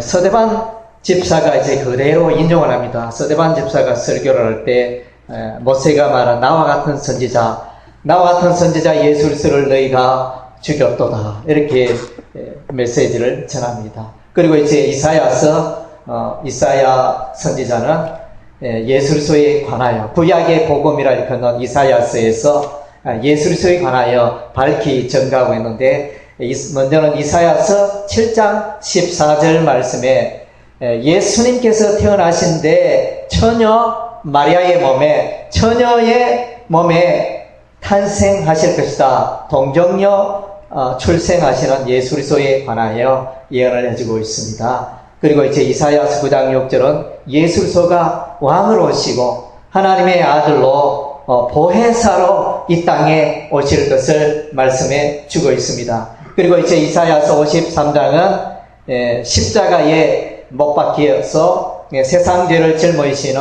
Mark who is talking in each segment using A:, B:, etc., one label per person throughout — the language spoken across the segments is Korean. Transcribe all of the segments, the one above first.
A: 서대반 집사가 이제 그대로 인용을 합니다. 서대반 집사가 설교를 할 때 모세가 말한 나와 같은 선지자 예수 그리스도를 너희가 죽였도다, 이렇게 메시지를 전합니다. 그리고 이제 이사야 선지자는 예수 그리스도에 관하여 구약의 복음이라 일컫는 이사야서에서 예수 그리스도에 관하여 밝히 전가하고 있는데, 먼저는 이사야서 7장 14절 말씀에 예수님께서 태어나신데 처녀의 몸에 탄생하실 것이다, 동정녀 출생하시는 예수 그리스도에 관하여 예언을 해주고 있습니다. 그리고 이제 이사야서 9장 6절은 예수 그리스도가 왕으로 오시고 하나님의 아들로 보혜사로 이 땅에 오실 것을 말씀해 주고 있습니다. 그리고 이제 이사야서 53장은 십자가에 못 박혀서 세상 죄를 짊어지시는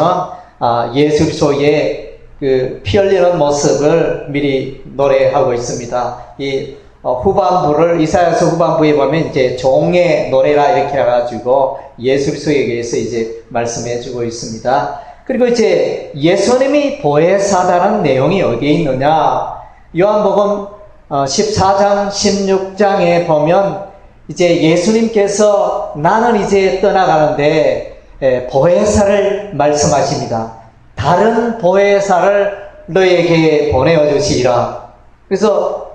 A: 예수 그리스도의 그 피 흘리는 모습을 미리 노래하고 있습니다. 이 후반부를 이사야서 후반부에 보면 이제 종의 노래라 이렇게 해가지고 예수 그리스도에 대해서 이제 말씀해주고 있습니다. 그리고 이제 예수님이 보혜사다는 내용이 어디에 있느냐? 요한복음 14장 16장에 보면 이제 예수님께서 나는 이제 떠나가는데 보혜사를 말씀하십니다. 다른 보혜사를 너에게 보내어 주시리라. 그래서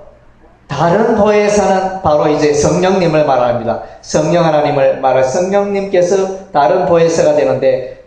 A: 다른 보혜사는 바로 이제 성령님을 말합니다. 성령 하나님을 말할 성령님께서 다른 보혜사가 되는데,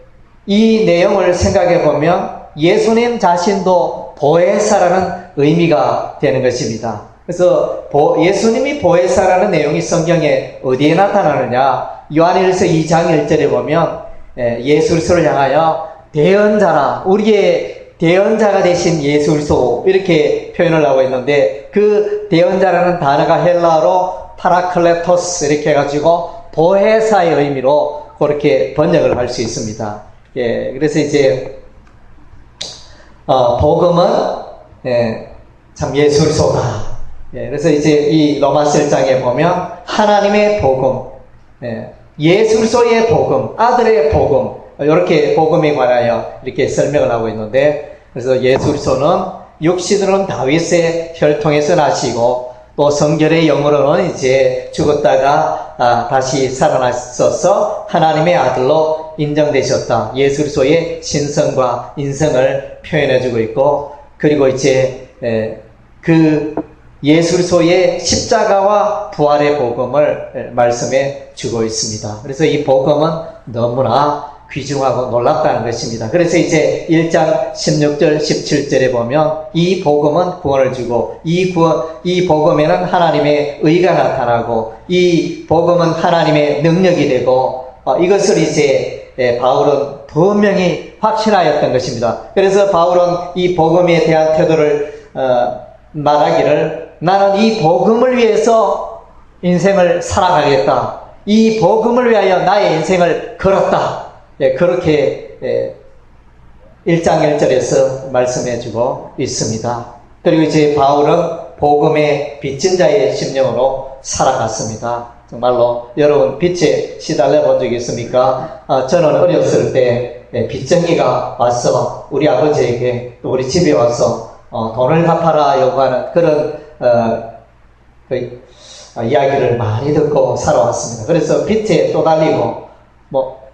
A: 이 내용을 생각해 보면 예수님 자신도 보혜사라는 의미가 되는 것입니다. 그래서 예수님이 보혜사라는 내용이 성경에 어디에 나타나느냐? 요한일서 2장 1절에 보면 예수 그리스도를 향하여 대언자라, 우리의 대언자가 되신 예수 그리스도, 이렇게 표현을 하고 있는데, 그 대언자라는 단어가 헬라어로 파라클레토스 이렇게 해가지고 보혜사의 의미로 그렇게 번역을 할 수 있습니다. 그래서 이제 복음은 참 예수 그리스도다. 그래서 이제 이 로마서 1장에 보면 하나님의 복음, 예수 그리스도의 복음, 아들의 복음, 이렇게 복음에 관하여 이렇게 설명을 하고 있는데, 그래서 예수 그리스도는 육신으로는 다윗의 혈통에서 나시고 또 성결의 영으로는 이제 죽었다가 다시 살아나셔서 하나님의 아들로 인정되셨다. 예수 그리스도의 신성과 인성을 표현해주고 있고, 그리고 이제 그 예수 그리스도의 십자가와 부활의 복음을 말씀해 주고 있습니다. 그래서 이 복음은 너무나 귀중하고 놀랍다는 것입니다. 그래서 이제 1장 16절 17절에 보면 이 복음은 구원을 주고, 이 복음에는 하나님의 의가 나타나고, 이 복음은 하나님의 능력이 되고, 이것을 이제 바울은 분명히 확신하였던 것입니다. 그래서 바울은 이 복음에 대한 태도를 말하기를, 나는 이 복음을 위해서 인생을 살아가겠다, 이 복음을 위하여 나의 인생을 걸었다, 그렇게 1장 1절에서 말씀해주고 있습니다. 그리고 이제 바울은 복음의 빚진 자의 심령으로 살아갔습니다. 정말로 여러분 빚에 시달려 본 적이 있습니까? 저는 어렸을 때 빚쟁이가 와서 우리 아버지에게, 또 우리 집에 와서 돈을 갚아라 요구하는 그런 이야기를 많이 듣고 살아왔습니다. 그래서 빚에 쪼달리고,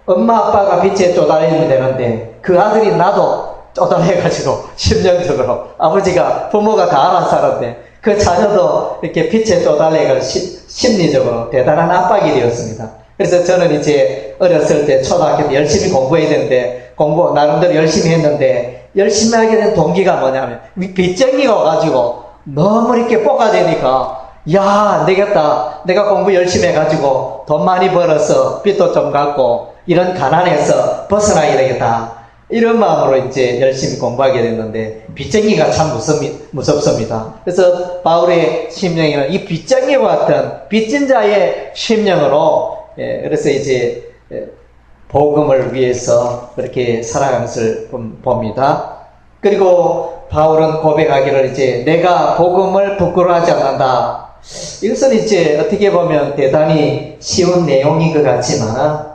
A: 엄마 아빠가 빚에 쪼달리면 되는데 그 아들이 나도 쪼달려가지고 심령적으로, 아버지가 부모가 다 알아서 하는데 그 자녀도 이렇게 빚에 쪼달려가지고 심리적으로 대단한 압박이 되었습니다. 그래서 저는 이제 어렸을 때 초등학교 때 열심히 공부해야 되는데, 공부 나름대로 열심히 했는데, 열심히 하게 된 동기가 뭐냐면 빚쟁이가 와가지고 너무 이렇게 볶아대니까, 야, 안 되겠다, 내가 공부 열심히 해가지고 돈 많이 벌어서 빚도 좀 갚고 이런 가난에서 벗어나야 되겠다, 이런 마음으로 이제 열심히 공부하게 됐는데, 빚쟁이가 참 무섭습니다. 그래서 바울의 심령에는 이 빚쟁이와 같은 빚진 자의 심령으로, 그래서 이제 복음을 위해서 그렇게 살아가는 것을 봅니다. 그리고 바울은 고백하기를, 이제 내가 복음을 부끄러워하지 않는다. 이것은 이제 어떻게 보면 대단히 쉬운 내용인 것 같지만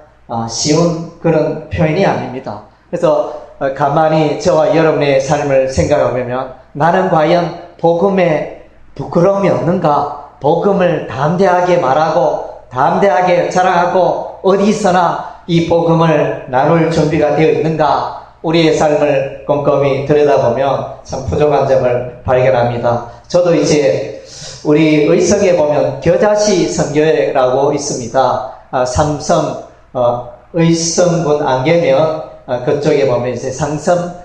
A: 쉬운 그런 표현이 아닙니다. 그래서 가만히 저와 여러분의 삶을 생각해보면 나는 과연 복음에 부끄러움이 없는가? 복음을 담대하게 말하고 담대하게 자랑하고 어디서나 이 복음을 나눌 준비가 되어 있는가? 우리의 삶을 꼼꼼히 들여다보면 참 부족한 점을 발견합니다. 저도 이제 우리 의성에 보면 겨자씨 선교회라고 있습니다. 삼성 의성군 안개면 그쪽에 보면 이제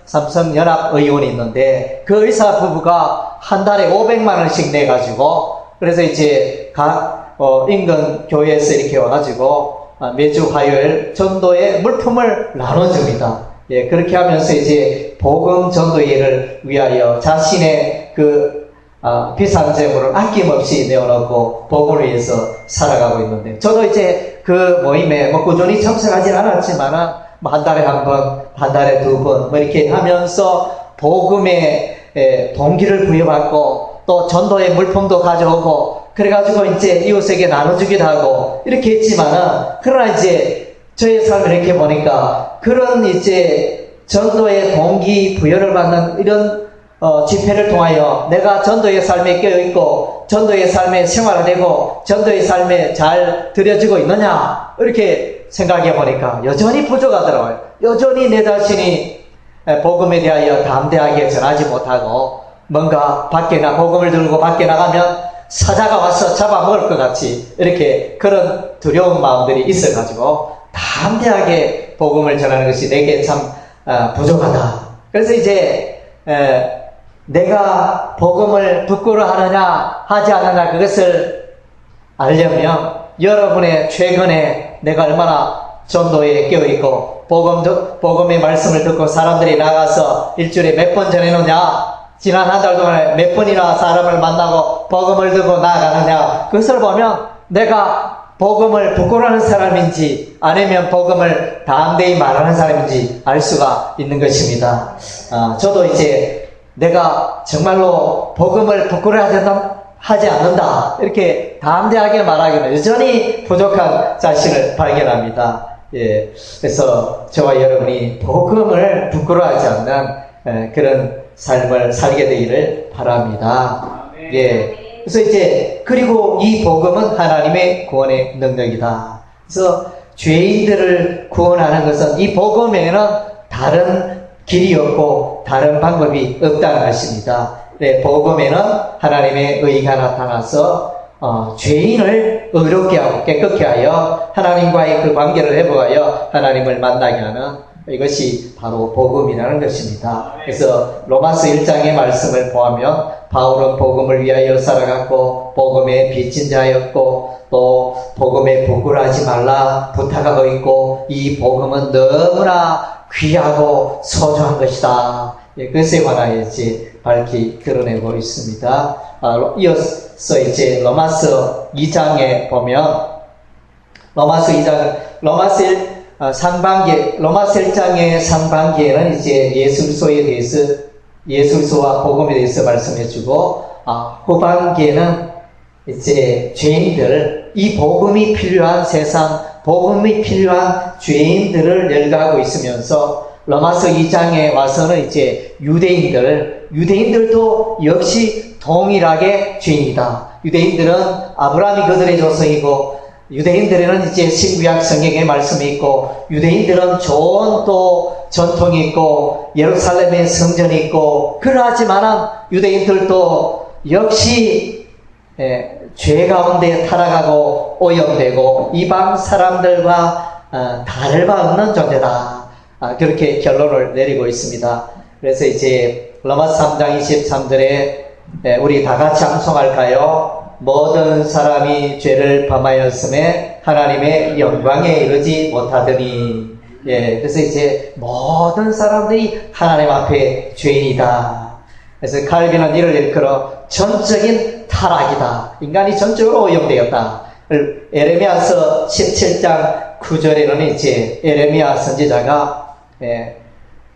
A: 삼성연합의원이 있는데 그 의사 부부가 한 달에 500만 원씩 내가지고 그래서 이제 각 인근 교회에서 이렇게 와가지고 매주 화요일 전도의 물품을 나눠줍니다. 예, 그렇게 하면서 이제 복음 전도 일을 위하여 자신의 비싼 재물을 아낌없이 내어놓고 복음을 위해서 살아가고 있는데 저도 이제 그 모임에 꾸준히 참석하진 않았지만은 한 달에 한 번, 한 달에 두 번 이렇게 하면서 복음의 동기를 부여받고 또 전도의 물품도 가져오고 그래가지고 이제 이웃에게 나눠주기도 하고 이렇게 했지만은 그러나 이제 저의 삶을 이렇게 보니까 그런 이제 전도의 동기 부여를 받는 이런 집회를 통하여 내가 전도의 삶에 깨어있고 전도의 삶에 생활되고 전도의 삶에 잘 들여지고 있느냐 이렇게 생각해 보니까 여전히 부족하더라고요. 여전히 내 자신이 복음에 대하여 담대하게 전하지 못하고 뭔가 복음을 들고 밖에 나가면 사자가 와서 잡아먹을 것 같이 이렇게 그런 두려운 마음들이 있어가지고 담대하게 복음을 전하는 것이 내게 참 부족하다. 그래서 이제 내가 복음을 부끄러워하느냐 하지 않느냐 그것을 알려면 여러분의 최근에 내가 얼마나 전도에 깨어있고 복음의 말씀을 듣고 사람들이 나가서 일주일에 몇 번 전해놓냐, 지난 한 달 동안에 몇 번이나 사람을 만나고 복음을 듣고 나아가느냐, 그것을 보면 내가 복음을 부끄러워하는 사람인지 아니면 복음을 담대히 말하는 사람인지 알 수가 있는 것입니다. 저도 이제 내가 정말로 복음을 부끄러워하지 않는다 이렇게 담대하게 말하기는 여전히 부족한 자신을 발견합니다. 예, 그래서 저와 여러분이 복음을 부끄러워하지 않는 그런 삶을 살게 되기를 바랍니다. 예, 그래서 이제 그리고 이 복음은 하나님의 구원의 능력이다. 그래서 죄인들을 구원하는 것은 이 복음에는 다른 길이 없고 다른 방법이 없다는 것입니다. 네, 복음에는 하나님의 의가 나타나서 죄인을 의롭게 하고 깨끗게 하여 하나님과의 그 관계를 회복하여 하나님을 만나게 하는 이것이 바로 복음이라는 것입니다. 그래서 로마서 1장의 말씀을 보면 바울은 복음을 위하여 살아갔고 복음의 빚진 자였고 또 복음에 부끄러워하지 말라 부탁하고 있고 이 복음은 너무나 귀하고 소중한 것이다. 예, 그것에 관하여 이제 밝히 드러내고 있습니다. 이어서 이제 로마서 2장에 보면 로마서 1장의 상반기에는 이제 예술서와 복음에 대해서 말씀해주고 후반기에는 이제 죄인들, 이 복음이 필요한 세상, 복음이 필요한 죄인들을 열거하고 있으면서 로마서 2장에 와서는 이제 유대인들도 역시 동일하게 죄인이다. 유대인들은 아브라함이 그들의 조상이고 유대인들에는 이제 신구약 성경의 말씀이 있고 유대인들은 좋은 또 전통이 있고 예루살렘의 성전이 있고 그러하지만 유대인들도 역시 죄 가운데 타락하고 오염되고 이방 사람들과 다를 바 없는 존재다. 그렇게 결론을 내리고 있습니다. 그래서 이제 로마서 3장 23절에 우리 다 같이 암송할까요? 모든 사람이 죄를 범하였음에 하나님의 영광에 이르지 못하더니. 예, 그래서 이제 모든 사람들이 하나님 앞에 죄인이다. 그래서 칼빈은 이를 일컬어 전적인 타락이다. 인간이 전적으로 오염되었다. 에레미야서 17장 9절에는 이제 에레미야 선지자가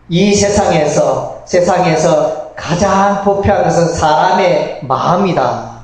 A: 이 세상에서 가장 부패한 것은 사람의 마음이다.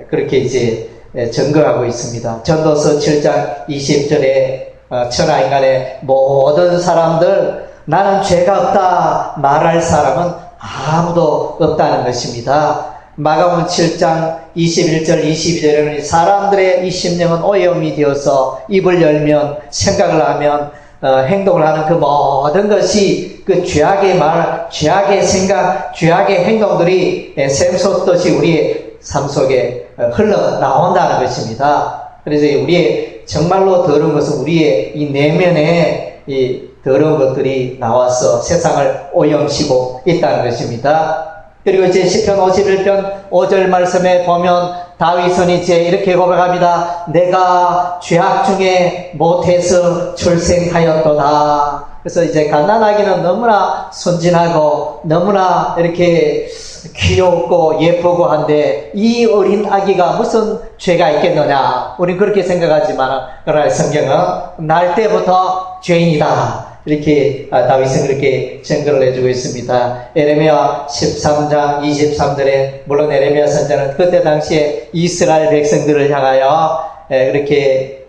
A: 그렇게 이제 증거하고 있습니다. 전도서 7장 20절에 천하 인간의 모든 사람들 나는 죄가 없다 말할 사람은 아무도 없다는 것입니다. 마가복음 7장 21절 22절에는 사람들의 이 심령은 오염이 되어서 입을 열면 생각을 하면 행동을 하는 그 모든 것이 그 죄악의 말, 죄악의 생각, 죄악의 행동들이 샘솟듯이 우리의 삶 속에 흘러나온다는 것입니다. 그래서 우리의 정말로 더러운 것은 우리의 이 내면에 이 더러운 것들이 나와서 세상을 오염시고 있다는 것입니다. 그리고 이제 시편 51편 5절 말씀에 보면 다윗은 이제 이렇게 고백합니다. 내가 죄악 중에 못해서 출생하였도다. 그래서 이제 갓난아기는 너무나 순진하고 너무나 이렇게 귀엽고 예쁘고 한데 이 어린 아기가 무슨 죄가 있겠느냐. 우린 그렇게 생각하지만 그러나 성경은 날 때부터 죄인이다. 이렇게 다윗은 그렇게 증거를 해주고 있습니다. 에레미야 13장 23절에 물론 에레미야 선지자는 그때 당시에 이스라엘 백성들을 향하여 그렇게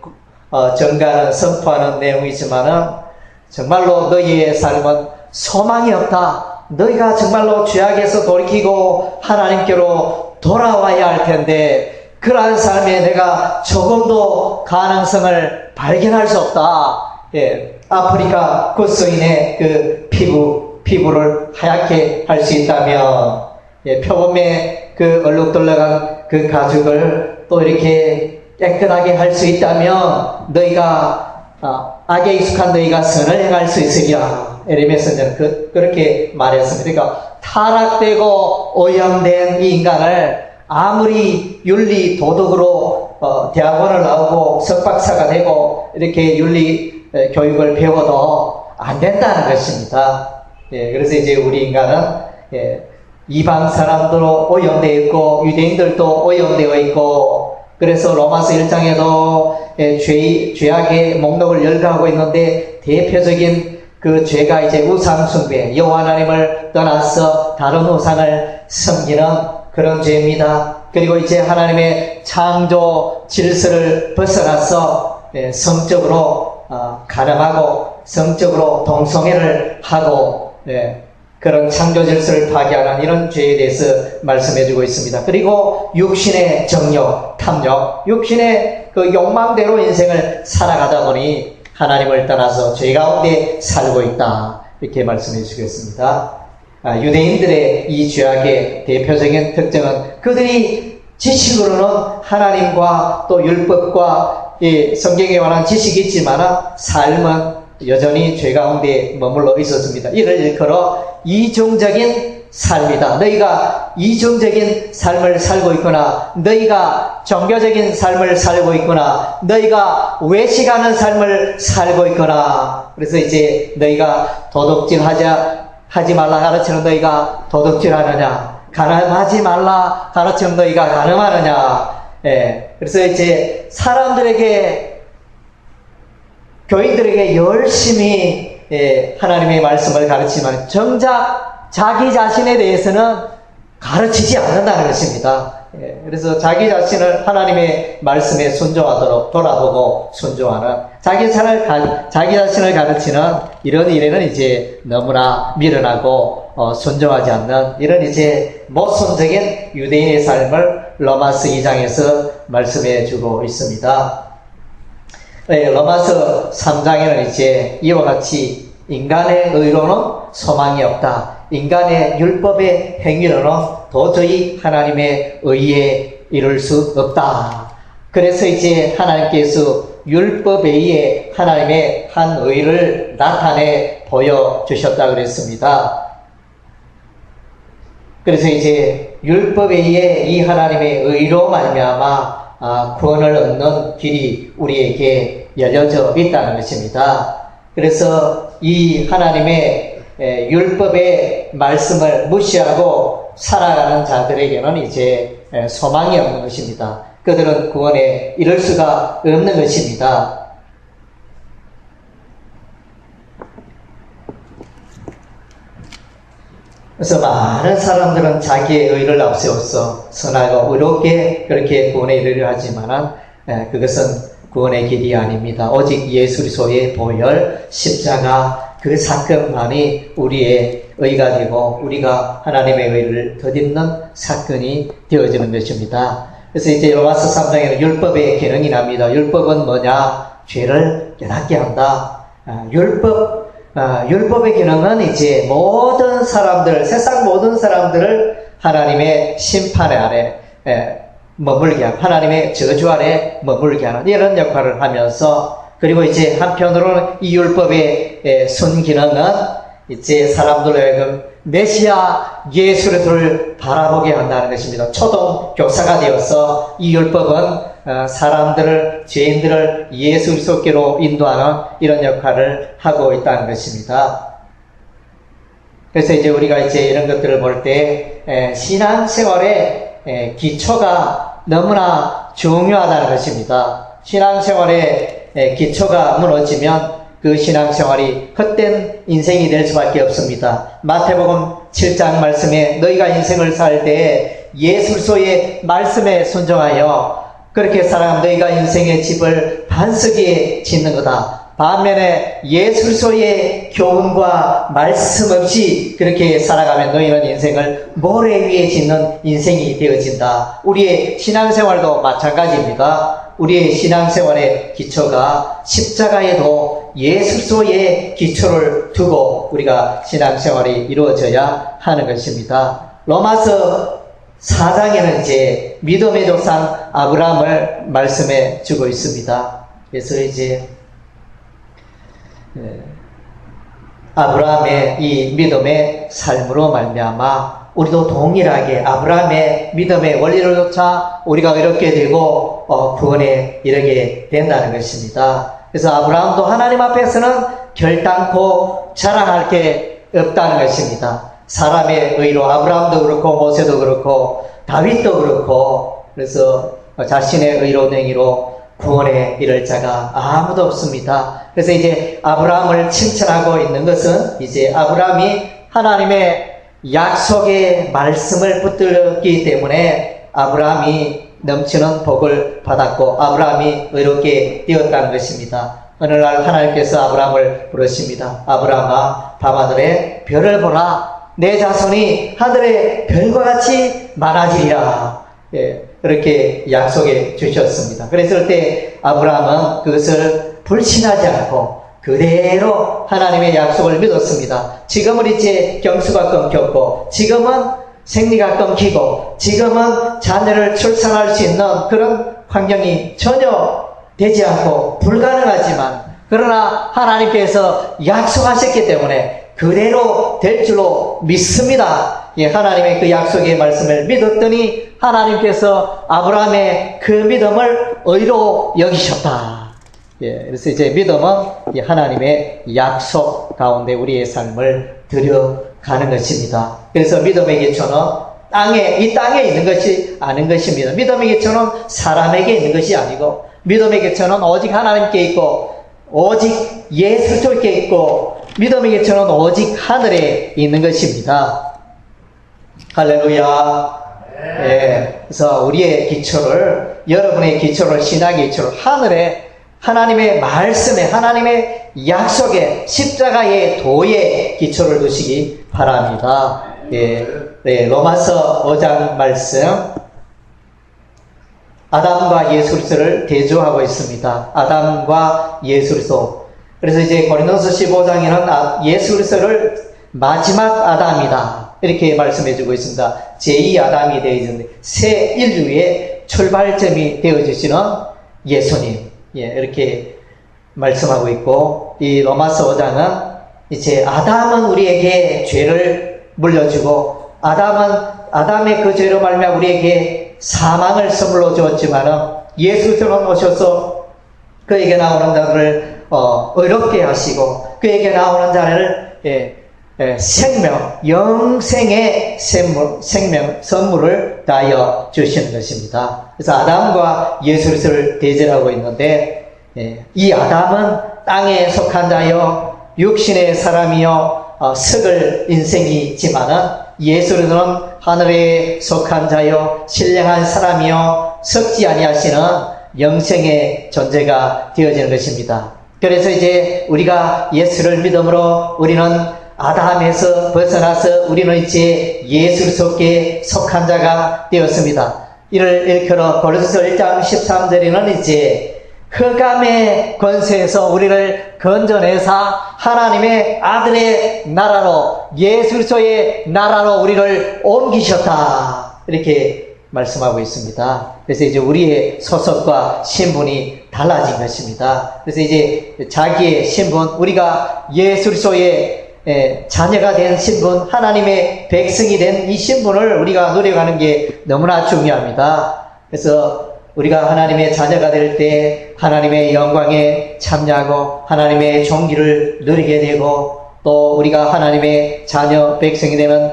A: 전가하는 선포하는 내용이지만은 정말로 너희의 삶은 소망이 없다. 너희가 정말로 죄악에서 돌이키고 하나님께로 돌아와야 할 텐데 그러한 삶에 내가 조금도 가능성을 발견할 수 없다. 아프리카 구소인의 그 피부를 하얗게 할 수 있다면, 표범의 그 얼룩덜럭한 그 가죽을 또 이렇게 깨끗하게 할 수 있다면, 너희가, 악에 익숙한 너희가 선을 행할 수 있으리라. 에레미야 선지자는 그렇게 말했습니다. 그러니까 타락되고 오염된 이 인간을 아무리 윤리 도덕으로 대학원을 나오고 석박사가 되고 이렇게 윤리 교육을 배워도 안 된다는 것입니다. 그래서 이제 우리 인간은 이방 사람들로 오염되어 있고 유대인들도 오염되어 있고 그래서 로마서 1장에도 죄악의 목록을 열거하고 있는데 대표적인 그 죄가 이제 우상숭배, 여호와 하나님을 떠나서 다른 우상을 섬기는 그런 죄입니다. 그리고 이제 하나님의 창조 질서를 벗어나서 성적으로 가늠하고 성적으로 동성애를 하고 그런 창조 질서를 파괴하는 이런 죄에 대해서 말씀해주고 있습니다. 그리고 육신의 정욕, 탐욕, 육신의 그 욕망대로 인생을 살아가다 보니 하나님을 떠나서 죄 가운데 살고 있다. 이렇게 말씀해 주시겠습니다. 유대인들의 이 죄악의 대표적인 특징은 그들이 지식으로는 하나님과 또 율법과 성경에 관한 지식이 있지만 삶은 여전히 죄 가운데 머물러 있었습니다. 이를 일컬어 이중적인 삶이다. 너희가 이중적인 삶을 살고 있구나. 너희가 종교적인 삶을 살고 있구나. 너희가 외식하는 삶을 살고 있구나. 그래서 이제 너희가 도둑질 하지 말라 가르치는 너희가 도둑질 하느냐. 가늠하지 말라 가르치는 너희가 가늠하느냐. 그래서 이제 사람들에게 교인들에게 열심히 하나님의 말씀을 가르치지만 정작 자기 자신에 대해서는 가르치지 않는다는 것입니다. 그래서 자기 자신을 하나님의 말씀에 순종하도록 돌아보고 순종하는 자기 자신을 가르치는 이런 일에는 이제 너무나 미련하고 순종하지 않는 이런 이제 모순적인 유대인의 삶을 로마서 2장에서 말씀해 주고 있습니다. 로마서 3장에는 이제 이와 같이 인간의 의로는 소망이 없다. 인간의 율법의 행위로는 도저히 하나님의 의에 이룰 수 없다. 그래서 이제 하나님께서 율법 외에 하나님의 한 의를 나타내 보여주셨다 그랬습니다. 그래서 이제 율법 외에 이 하나님의 의로 말미암아 구원을 얻는 길이 우리에게 열려져 있다는 것입니다. 그래서 이 하나님의 율법의 말씀을 무시하고 살아가는 자들에게는 이제 소망이 없는 것입니다. 그들은 구원에 이를 수가 없는 것입니다. 그래서 많은 사람들은 자기의 의를 앞세워서 선하고 의롭게 그렇게 구원에 이르려 하지만은 그것은 구원의 길이 아닙니다. 오직 예수 그리스도의 보혈, 십자가 그 사건만이 우리의 의가 되고 우리가 하나님의 의를 덧입는 사건이 되어지는 것입니다. 그래서 이제 로마서 3장에는 율법의 기능이 납니다. 율법은 뭐냐? 죄를 깨닫게 한다. 율법의 기능은 이제 모든 사람들, 세상 모든 사람들을 하나님의 심판 아래 머물게 하는, 하나님의 저주 아래 머물게 하는 이런 역할을 하면서, 그리고 이제 한편으로는 이 율법의 순기능은 이제 사람들로 하여금 메시아 예수 그리스도를 바라보게 한다는 것입니다. 초동 교사가 되어서 이 율법은 사람들을, 죄인들을 예수 그리스도께로 인도하는 이런 역할을 하고 있다는 것입니다. 그래서 이제 우리가 이제 이런 것들을 볼 때 신앙생활의 기초가 너무나 중요하다는 것입니다. 신앙생활의 기초가 무너지면 그 신앙생활이 헛된 인생이 될 수밖에 없습니다. 마태복음 7장 말씀에 너희가 인생을 살 때에 예수 그리스도의 말씀에 순종하여 그렇게 살아가면 너희가 인생의 집을 반석에 짓는 거다. 반면에 예수 그리스도의 교훈과 말씀 없이 그렇게 살아가면 너희는 인생을 모래 위에 짓는 인생이 되어진다. 우리의 신앙생활도 마찬가지입니다. 우리의 신앙생활의 기초가 십자가에도 예수 그리스도의 기초를 두고 우리가 신앙생활이 이루어져야 하는 것입니다. 로마서 4장에는 이제 믿음의 조상 아브라함을 말씀해 주고 있습니다. 그래서 이제 아브라함의 이 믿음의 삶으로 말미암아 우리도 동일하게 아브라함의 믿음의 원리를 쫓아 우리가 이렇게 되고 구원에 이르게 된다는 것입니다. 그래서 아브라함도 하나님 앞에서는 결단코 자랑할 게 없다는 것입니다. 사람의 의로 아브라함도 그렇고 모세도 그렇고 다윗도 그렇고, 그래서 자신의 의로 행위로 구원에 이를 자가 아무도 없습니다. 그래서 이제 아브라함을 칭찬하고 있는 것은 이제 아브라함이 하나님의 약속의 말씀을 붙들었기 때문에 아브라함이 넘치는 복을 받았고 아브라함이 의롭게 되었다는 것입니다. 어느 날 하나님께서 아브라함을 부르십니다. 아브라함아, 밤하늘에 별을 보라. 내 자손이 하늘의 별과 같이 많아지리라. 그렇게 약속해 주셨습니다. 그랬을 때 아브라함은 그것을 불신하지 않고 그대로 하나님의 약속을 믿었습니다. 지금은 이제 경수가 끊겼고, 지금은 생리가 끊기고, 지금은 자녀를 출산할 수 있는 그런 환경이 전혀 되지 않고 불가능하지만, 그러나 하나님께서 약속하셨기 때문에 그대로 될 줄로 믿습니다. 하나님의 그 약속의 말씀을 믿었더니 하나님께서 아브라함의 그 믿음을 의로 여기셨다. 그래서 이제 믿음은 하나님의 약속 가운데 우리의 삶을 들여가는 것입니다. 그래서 믿음의 기초는 이 땅에 있는 것이 아닌 것입니다. 믿음의 기초는 사람에게 있는 것이 아니고, 믿음의 기초는 오직 하나님께 있고, 오직 예수 그리스도께 있고, 믿음의 기초는 오직 하늘에 있는 것입니다. 할렐루야. 그래서 우리의 기초를, 여러분의 기초를, 신학의 기초를 하늘에, 하나님의 말씀에, 하나님의 약속에, 십자가의 도에 기초를 두시기 바랍니다. 로마서 5장 말씀, 아담과 예수 그리스도를 대조하고 있습니다. 아담과 예수 그리스도. 그래서 이제 고린도서 15장에는 예수 그리스도를 마지막 아담이다, 이렇게 말씀해 주고 있습니다. 제2아담이 되어지는데 새 인류의 출발점이 되어주시는 예수님, 이렇게 말씀하고 있고, 이 로마서 5장은 이제 아담은 우리에게 죄를 물려주고, 아담의 그 죄로 말미암아 우리에게 사망을 선물로 주었지만은 예수 그리스도는 오셔서 그에게 나오는 자들을 의롭게 하시고, 그에게 나오는 자를 생명, 영생의 선물을 다하여 주시는 것입니다. 그래서 아담과 예수 그리스도를 대절하고 있는데, 이 아담은 땅에 속한 자요, 육신의 사람이요, 썩을 인생이지만은 예수는 하늘에 속한 자요 신령한 사람이요 썩지 아니하시는 영생의 존재가 되어지는 것입니다. 그래서 이제 우리가 예수를 믿음으로 우리는 아담에서 벗어나서 우리는 이제 예수 속에 속한 자가 되었습니다. 이를 일컬어 고린도서 1장 13절에는 이제 흑암의 권세에서 우리를 건져내사 하나님의 아들의 나라로 예수 그리스도의 나라로 우리를 옮기셨다. 이렇게 말씀하고 있습니다. 그래서 이제 우리의 소속과 신분이 달라진 것입니다. 그래서 이제 자기의 신분, 우리가 예수 그리스도의 자녀가 된 신분, 하나님의 백성이 된 이 신분을 우리가 누려가는 게 너무나 중요합니다. 그래서 우리가 하나님의 자녀가 될 때 하나님의 영광에 참여하고 하나님의 존귀를 누리게 되고 또 우리가 하나님의 자녀 백성이 되는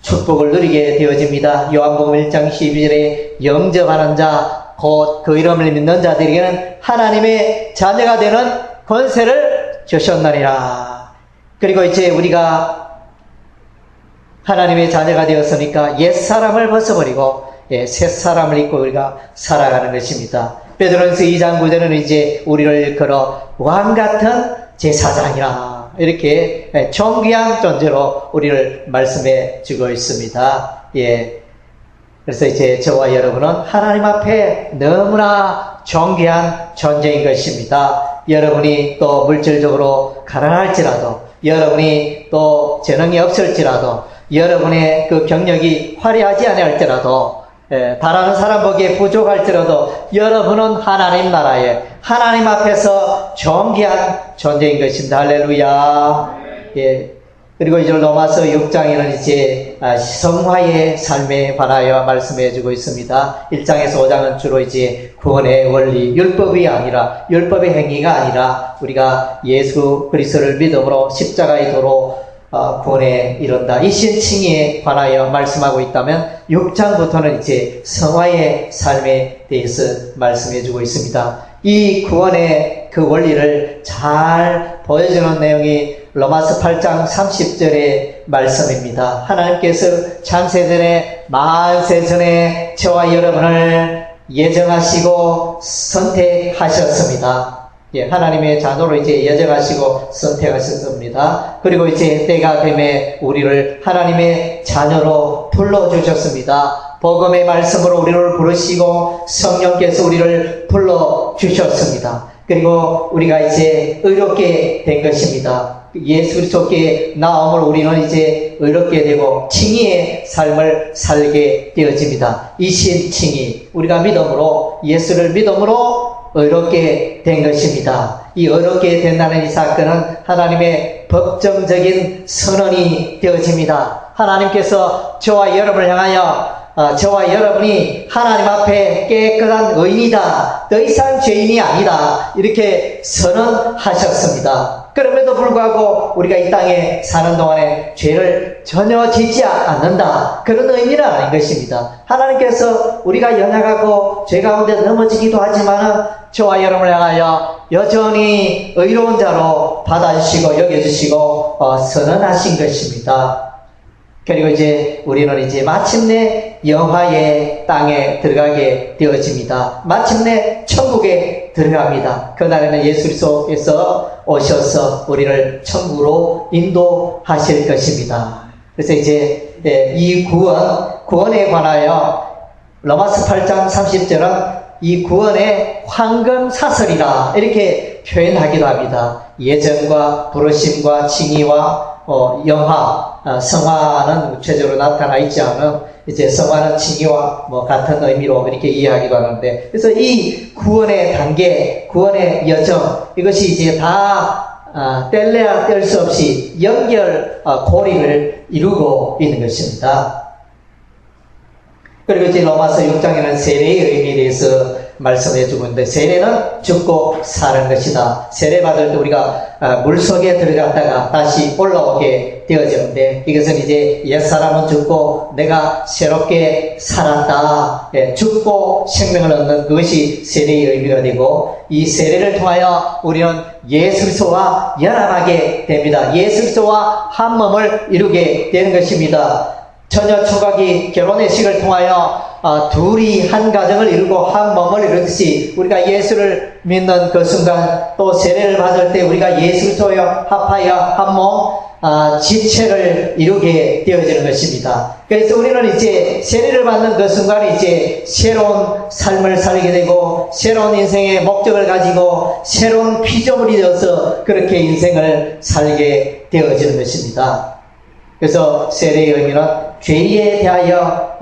A: 축복을 누리게 되어집니다. 요한복음 1장 12절에 영접하는 자, 곧 그 이름을 믿는 자들에게는 하나님의 자녀가 되는 권세를 주셨느니라. 그리고 이제 우리가 하나님의 자녀가 되었으니까 옛사람을 벗어버리고 새사람을 입고 우리가 살아가는 것입니다. 베드로전서 2장 9절은 이제 우리를 걸어 왕같은 제사장이라 이렇게 존귀한 존재로 우리를 말씀해 주고 있습니다. 그래서 이제 저와 여러분은 하나님 앞에 너무나 존귀한 존재인 것입니다. 여러분이 또 물질적으로 가난할지라도 여러분이 또 재능이 없을지라도 여러분의 그 경력이 화려하지 않을지라도 다른 사람 보기에 부족할지라도 여러분은 하나님 나라에 하나님 앞에서 존귀한 존재인 것입니다. 할렐루야. 그리고 이제 로마서 6장에는 이제 성화의 삶에 관하여 말씀해 주고 있습니다. 1장에서 5장은 주로 이제 구원의 원리, 율법이 아니라, 율법의 행위가 아니라 우리가 예수 그리스도를 믿음으로 십자가의 도로 구원에 이른다. 이 신칭에 관하여 말씀하고 있다면 6장부터는 이제 성화의 삶에 대해서 말씀해 주고 있습니다. 이 구원의 그 원리를 잘 보여주는 내용이 로마서 8장 30절의 말씀입니다. 하나님께서 창세전에 만세전에 저와 여러분을 예정하시고 선택하셨습니다. 하나님의 자녀로 이제 예정하시고 선택하셨습니다. 그리고 이제 때가 되매 우리를 하나님의 자녀로 불러주셨습니다. 복음의 말씀으로 우리를 부르시고 성령께서 우리를 불러주셨습니다. 그리고 우리가 이제 의롭게 된 것입니다. 예수 그리스도께 나옴을 우리는 이제 의롭게 되고 칭의의 삶을 살게 되어집니다. 이 신칭의 우리가 믿음으로 예수를 믿음으로 의롭게 된 것입니다. 이 의롭게 된다는 이 사건은 하나님의 법정적인 선언이 되어집니다. 하나님께서 저와 여러분을 향하여 저와 여러분이 하나님 앞에 깨끗한 의인이다. 더 이상 죄인이 아니다. 이렇게 선언하셨습니다. 그럼에도 불구하고 우리가 이 땅에 사는 동안에 죄를 전혀 짓지 않는다. 그런 의미는 아닌 것입니다. 하나님께서 우리가 연약하고 죄 가운데 넘어지기도 하지만 저와 여러분을 향하여 여전히 의로운 자로 받아주시고 여겨주시고 선언하신 것입니다. 그리고 이제 우리는 이제 마침내 영화의 땅에 들어가게 되어집니다. 마침내 천국에 들어갑니다. 그날에는 예수 그리스도께서 오셔서 우리를 천국으로 인도하실 것입니다. 그래서 이제 이 구원에 관하여 로마서 8장 30절은 이 구원의 황금사슬이라 이렇게 표현하기도 합니다. 예정과 부르심과 칭의와 영화, 성화는 구체적으로 나타나 있지 않은 이제 성화는 칭의와 같은 의미로 이렇게 이해하기도 하는데, 그래서 이 구원의 단계, 구원의 여정, 이것이 이제 다 뗄래야 뗄 수 없이 연결 고리를 이루고 있는 것입니다. 그리고 이제 로마서 6장에는 세례의 의미에 대해서 말씀해 주고 있는데, 세례는 죽고 사는 것이다. 세례 받을 때 우리가 물속에 들어갔다가 다시 올라오게 되어지는데, 이것은 이제 옛사람은 죽고 내가 새롭게 살았다. 죽고 생명을 얻는 그것이 세례의 의미가 되고, 이 세례를 통하여 우리는 예수 그리스도와 연합하게 됩니다. 예수 그리스도와 한 몸을 이루게 되는 것입니다. 처녀 총각이 결혼의식을 통하여 둘이 한 가정을 이루고 한 몸을 이루듯이 우리가 예수를 믿는 그 순간 또 세례를 받을 때 우리가 예수를 합하여 한 몸 지체를 이루게 되어지는 것입니다. 그래서 우리는 이제 세례를 받는 그 순간에 이제 새로운 삶을 살게 되고 새로운 인생의 목적을 가지고 새로운 피조물이 되어서 그렇게 인생을 살게 되어지는 것입니다. 그래서 세례의 의미는 죄에 대하여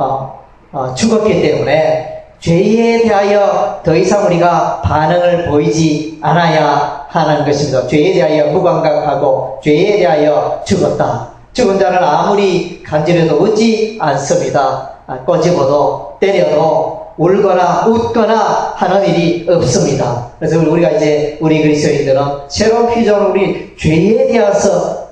A: 죽었기 때문에 죄에 대하여 더 이상 우리가 반응을 보이지 않아야 하는 것입니다. 죄에 대하여 무감각하고 죄에 대하여 죽었다. 죽은 자는 아무리 간지러도 웃지 않습니다. 꼬집어도 때려도 울거나 웃거나 하는 일이 없습니다. 그래서 우리가 이제 우리 그리스도인들은 새로운 피조물 우리 죄에 대해서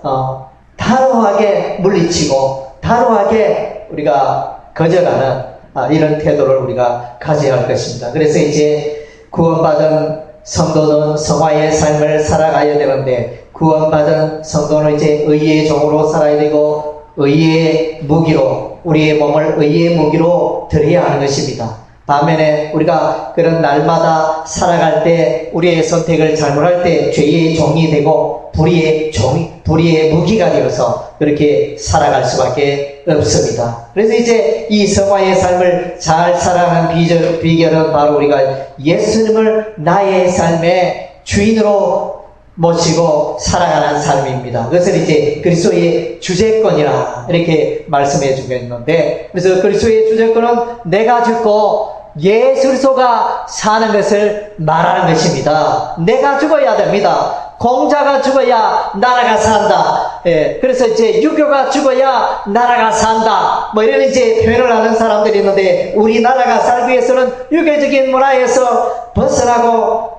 A: 단호하게 물리치고 단호하게 우리가 거절하는 이런 태도를 우리가 가져야 할 것입니다. 그래서 이제 구원받은 성도는 성화의 삶을 살아가야 되는데 구원받은 성도는 이제 의의 종으로 살아야 되고 의의 무기로 우리의 몸을 의의 무기로 드려야 하는 것입니다. 반면에 우리가 그런 날마다 살아갈 때 우리의 선택을 잘못할 때 죄의 종이 되고 불의의 무기가 되어서 그렇게 살아갈 수밖에 없습니다. 그래서 이제 이 성화의 삶을 잘 살아가는 비결은 바로 우리가 예수님을 나의 삶의 주인으로 모시고 살아가는 삶입니다. 그것을 이제 그리스도의 주재권이라 이렇게 말씀해 주고 있는데, 그래서 그리스도의 주재권은 내가 죽고 예수 그리스도가 사는 것을 말하는 것입니다. 내가 죽어야 됩니다. 공자가 죽어야 나라가 산다. 그래서 이제 유교가 죽어야 나라가 산다. 뭐 이런 이제 표현을 하는 사람들이 있는데, 우리나라가 살기 위해서는 유교적인 문화에서 벗어나고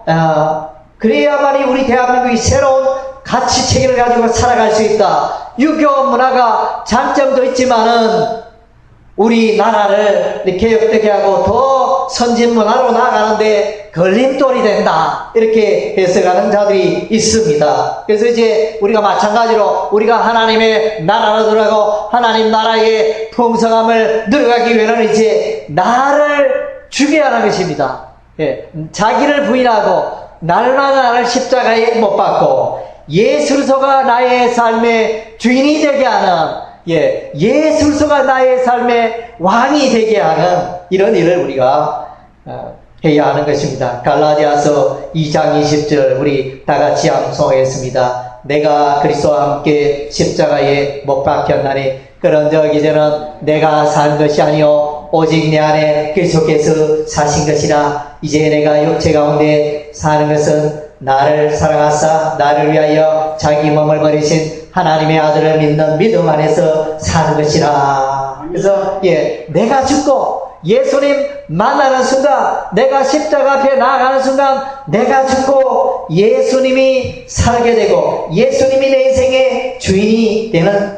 A: 그래야만이 우리 대한민국이 새로운 가치 체계를 가지고 살아갈 수 있다. 유교 문화가 장점도 있지만은 우리나라를 개혁되게 하고 더 선진 문화로 나아가는데 걸림돌이 된다. 이렇게 해석하는 자들이 있습니다. 그래서 이제 우리가 마찬가지로 우리가 하나님의 나라로 들어가고 하나님 나라의 풍성함을 누려가기 위해서는 이제 나를 죽여야 하는 것입니다. 자기를 부인하고 날마다 나를 십자가에 못 박고 예수 그리스도가 나의 삶의 주인이 되게 하는 예수 그리스도가 나의 삶의 왕이 되게 하는 이런 일을 우리가 해야 하는 것입니다. 갈라디아서 2장 20절 우리 다 같이 암송하겠습니다. 내가 그리스도와 함께 십자가에 못 박혔나니 그런즉 이제는 내가 산 것이 아니요 오직 내 안에 그리스도께서 사신 것이라. 이제 내가 육체 가운데 사는 것은 나를 사랑하사 나를 위하여 자기 몸을 버리신 하나님의 아들을 믿는 믿음 안에서 사는 것이라. 그래서 내가 죽고 예수님 만나는 순간, 내가 십자가 앞에 나아가는 순간 내가 죽고 예수님이 살게 되고 예수님이 내 인생의 주인이 되는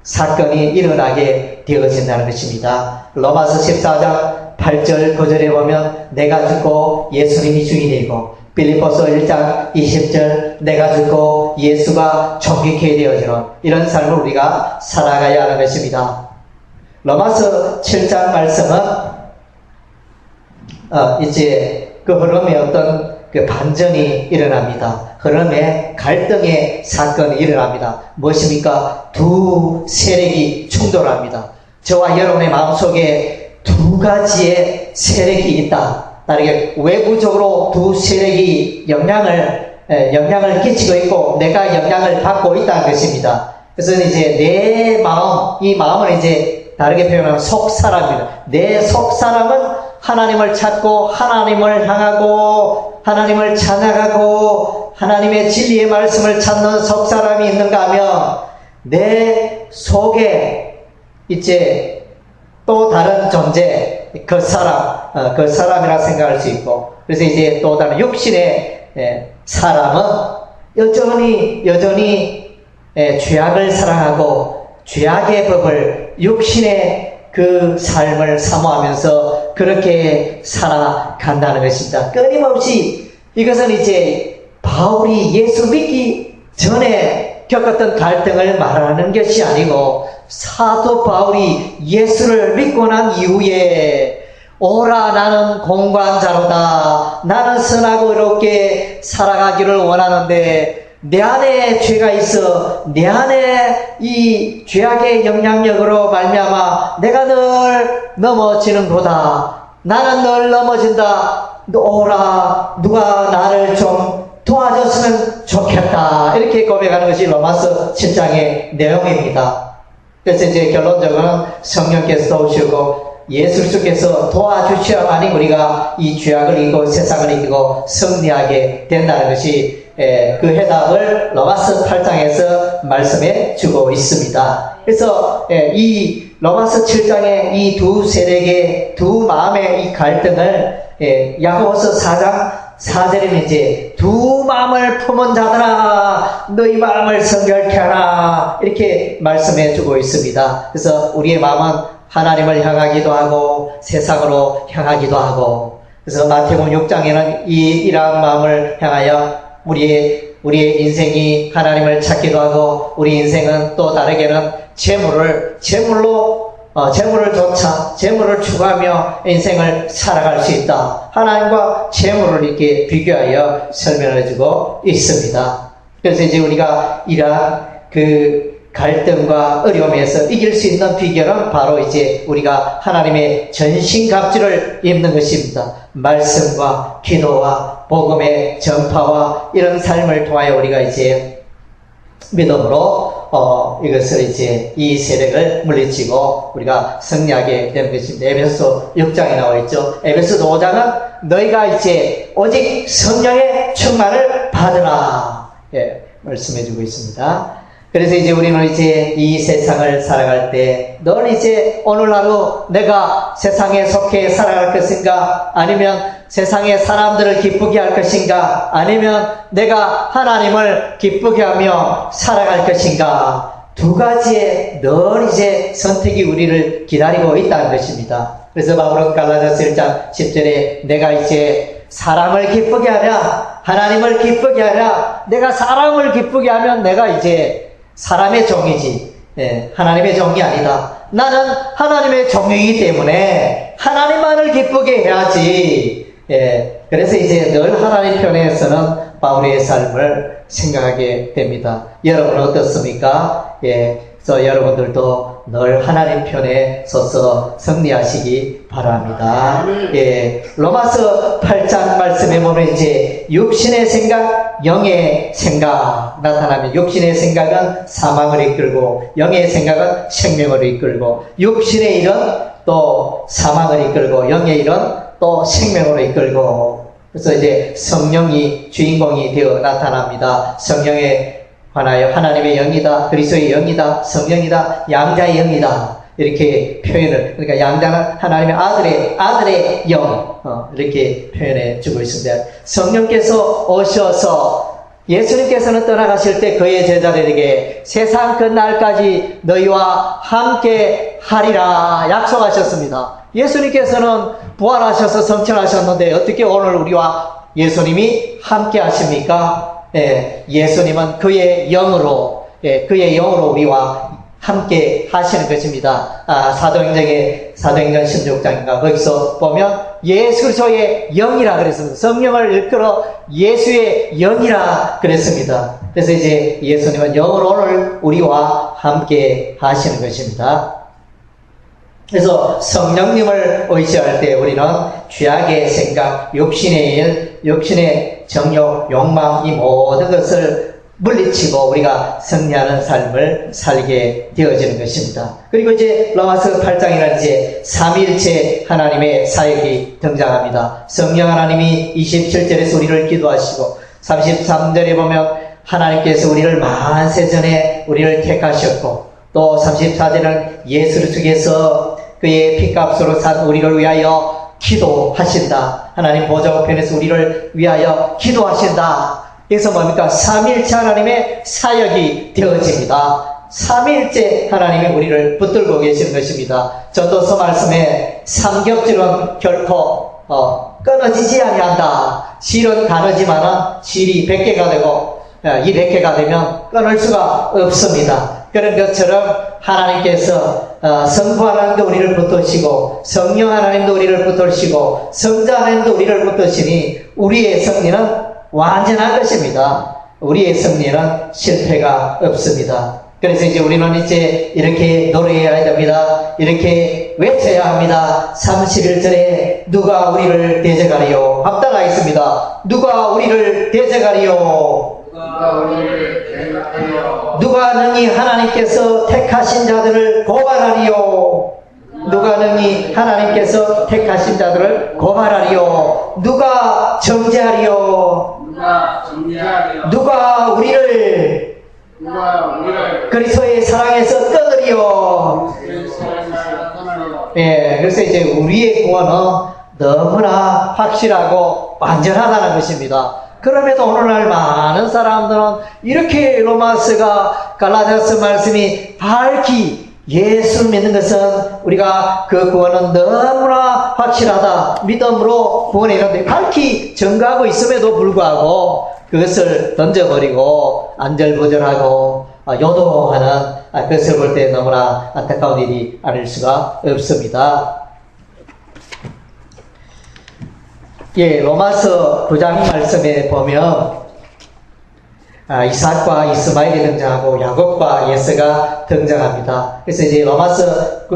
A: 사건이 일어나게 되어진다는 것입니다. 로마서 14장 8절 9절에 보면 내가 죽고 예수님이 주인이고, 빌립보서 1장 20절 내가 죽고 예수가 존귀케 되어지는 이런 삶을 우리가 살아가야 하는 것입니다. 로마서 7장 말씀은 이제 그 흐름에 어떤 그 반전이 일어납니다. 흐름에 갈등의 사건이 일어납니다. 무엇입니까? 두 세력이 충돌합니다. 저와 여러분의 마음속에 두 가지의 세력이 있다. 다르게 외부적으로 두 세력이 영향을 끼치고 있고 내가 영향을 받고 있다는 것입니다. 그래서 이제 내 마음, 이 마음을 이제 다르게 표현하면 속사람입니다. 내 속사람은 하나님을 찾고 하나님을 향하고 하나님을 찬양하고 하나님의 진리의 말씀을 찾는 속사람이 있는가 하면 내 속에 이제 또 다른 존재, 겉사람이라 생각할 수 있고, 그래서 이제 또 다른 육신의 사람은 여전히 죄악을 사랑하고 죄악의 법을 육신의 그 삶을 사모하면서 그렇게 살아간다는 것입니다. 끊임없이 이것은 이제 바울이 예수 믿기 전에 겪었던 갈등을 말하는 것이 아니고 사도 바울이 예수를 믿고 난 이후에 오라 나는 공관자로다. 나는 선하고 의롭게 살아가기를 원하는데 내 안에 죄가 있어. 내 안에 이 죄악의 영향력으로 말미암아 내가 늘 넘어지는도다. 나는 늘 넘어진다. 오라 누가 나를 좀 도와줬으면 좋겠다. 이렇게 고백하는 것이 로마서 7장의 내용입니다. 그래서 이제 결론적으로는 성령께서 도우시고 예수 그리스도께서 도와주셔야만이 우리가 이 죄악을 이기고 세상을 이기고 승리하게 된다는 것이 그 해답을 로마서 8장에서 말씀해 주고 있습니다. 그래서 이 로마서 7장의 이 두 세력의 두 마음의 이 갈등을 야고보서 4장 4절에는 이제 두 마음을 품은 자들아 너희 마음을 성결케 하라 이렇게 말씀해 주고 있습니다. 그래서 우리의 마음은 하나님을 향하기도 하고 세상으로 향하기도 하고 그래서 마태복음 6장에는 이러한 마음을 향하여 우리의 인생이 하나님을 찾기도 하고 우리 인생은 또 다르게는 재물을 추구하며 인생을 살아갈 수 있다. 하나님과 재물을 이렇게 비교하여 설명해 주고 있습니다. 그래서 이제 우리가 이러한 그 갈등과 어려움에서 이길 수 있는 비결은 바로 이제 우리가 하나님의 전신갑주를 입는 것입니다. 말씀과 기도와 복음의 전파와 이런 삶을 통하여 우리가 이제 믿음으로 이것을 이제 이 세력을 물리치고 우리가 승리하게 되는 것입니다. 에베소 6장에 나와 있죠. 에베소 5장은 너희가 이제 오직 성령의 충만을 받으라. 말씀해 주고 있습니다. 그래서 이제 우리는 이제 이 세상을 살아갈 때 넌 이제 오늘 하루 내가 세상에 속해 살아갈 것인가 아니면 세상의 사람들을 기쁘게 할 것인가 아니면 내가 하나님을 기쁘게 하며 살아갈 것인가 두 가지의 늘 이제 선택이 우리를 기다리고 있다는 것입니다. 그래서 바울은 갈라디아서 1장 10절에 내가 이제 사람을 기쁘게 하랴 하나님을 기쁘게 하랴 내가 사람을 기쁘게 하면 내가 이제 사람의 종이지 하나님의 종이 아니다. 나는 하나님의 종이기 때문에 하나님만을 기쁘게 해야지. 그래서 이제 늘 하나님 편에서는 바울의 삶을 생각하게 됩니다. 여러분은 어떻습니까? 그래서 여러분들도 늘 하나님 편에 서서 승리하시기 바랍니다. 로마서 8장 말씀에 보면 이제 육신의 생각, 영의 생각 나타나면 육신의 생각은 사망을 이끌고 영의 생각은 생명을 이끌고 육신의 일은 또 사망을 이끌고 영의 일은 또 생명으로 이끌고 그래서 이제 성령이 주인공이 되어 나타납니다. 성령에 관하여 하나님의 영이다, 그리스도의 영이다, 성령이다, 양자의 영이다 이렇게 표현을 그러니까 양자는 하나님의 아들의 영 이렇게 표현해 주고 있습니다. 성령께서 오셔서 예수님께서는 떠나가실 때 그의 제자들에게 세상 끝날까지 너희와 함께 하리라 약속하셨습니다. 예수님께서는 부활하셔서 성천하셨는데 어떻게 오늘 우리와 예수님이 함께 하십니까? 예수님은 그의 영으로 우리와 함께 하시는 것입니다. 사도행전 16장인가 거기서 보면 예수 그리스도의 영이라 그랬습니다. 성령을 일컬어 예수의 영이라 그랬습니다. 그래서 이제 예수님은 영으로 오늘 우리와 함께 하시는 것입니다. 그래서 성령님을 의지할 때 우리는 죄악의 생각, 욕심의 일, 욕심의 정욕, 욕망 이 모든 것을 물리치고 우리가 승리하는 삶을 살게 되어지는 것입니다. 그리고 이제 로마서 8장에는 이제 삼위일체 하나님의 사역이 등장합니다. 성령 하나님이 27절에서 우리를 기도하시고 33절에 보면 하나님께서 우리를 만세전에 우리를 택하셨고 또 34절에는 예수 그리스도께서 그의 피값으로 산 우리를 위하여 기도하신다. 하나님 보좌 우편에서 우리를 위하여 기도하신다. 그래서 뭡니까? 삼위일체 하나님의 사역이 되어집니다. 삼위일체 하나님이 우리를 붙들고 계시는 것입니다. 전도서 말씀에 삼겹줄은 결코 끊어지지 아니한다. 실은 가느지만은 실이 100개가 되고 이 렉해가 되면 끊을 수가 없습니다. 그런 것처럼 하나님께서 성부 하나님도 우리를 붙드시고 성령 하나님도 우리를 붙드시고 성자 하나님도 우리를 붙드시니 우리의 승리는 완전한 것입니다. 우리의 승리는 실패가 없습니다. 그래서 이제 우리는 이제 이렇게 노래해야 됩니다. 이렇게 외쳐야 합니다. 31절에 누가 우리를 대적하리요? 한번 하겠습니다. 누가 우리를 대적하리요?
B: 누가 우리를 대적하리요?
A: 누가 능히 하나님께서 택하신 자들을 고발하리요? 누가 능히 하나님께서 택하신 자들을 고발하리요? 누가 정죄하리요?
B: 누가 정죄하리요?
A: 누가 우리를 그리스도의 사랑에서 끊으리요? 예, 그래서 이제 우리의 구원은 너무나 확실하고 완전하다는 것입니다. 그럼에도 오늘날 많은 사람들은 이렇게 로마서가 갈라디아서 말씀이 밝히 예수 믿는 것은 우리가 그 구원은 너무나 확실하다. 믿음으로 구원에 이르는데 밝히 증거하고 있음에도 불구하고 그것을 던져버리고 안절부절하고 요동하는 그것을 볼 때 너무나 안타까운 일이 아닐 수가 없습니다. 예, 로마서 9장 말씀에 보면 이삭과 이스마엘이 등장하고 야곱과 예서가 등장합니다. 그래서 이제 로마서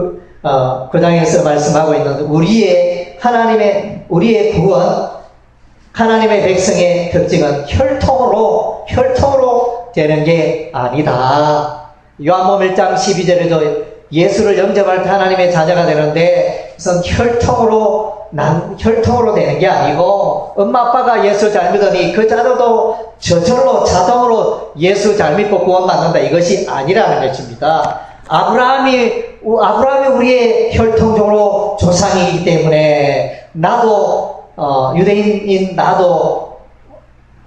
A: 9장에서 말씀하고 있는 우리의 구원, 하나님의 백성의 특징은 혈통으로 되는 게 아니다. 요한복음 1장 12절에도 예수를 영접할 때 하나님의 자녀가 되는데 우선 혈통으로 되는 게 아니고 엄마 아빠가 예수 잘 믿으니 그 자녀도 저절로 자동으로 예수 잘 믿고 구원받는다, 이것이 아니라는 것입니다. 아브라함이 우리의 혈통적으로 조상이기 때문에 나도 유대인인 나도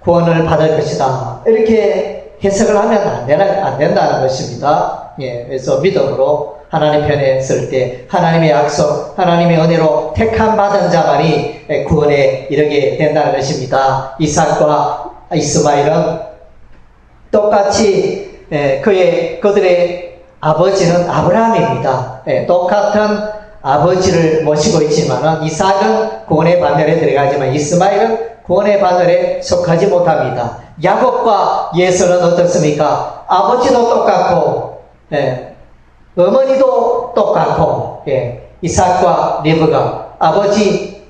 A: 구원을 받을 것이다, 이렇게 해석을 하면 안 된다는 것입니다. 예, 그래서 믿음으로 하나님 편에 설 때 하나님의 약속, 하나님의 은혜로 택함 받은 자만이 구원에 이르게 된다는 것입니다. 이삭과 이스마엘은 똑같이 그들의 아버지는 아브라함입니다. 똑같은 아버지를 모시고 있지만은 이삭은 구원의 반열에 들어가지만 이스마엘은 구원의 반열에 속하지 못합니다. 야곱과 예서는 어떻습니까? 아버지도 똑같고, 어머니도 똑같고, 이삭과 리브가, 아버지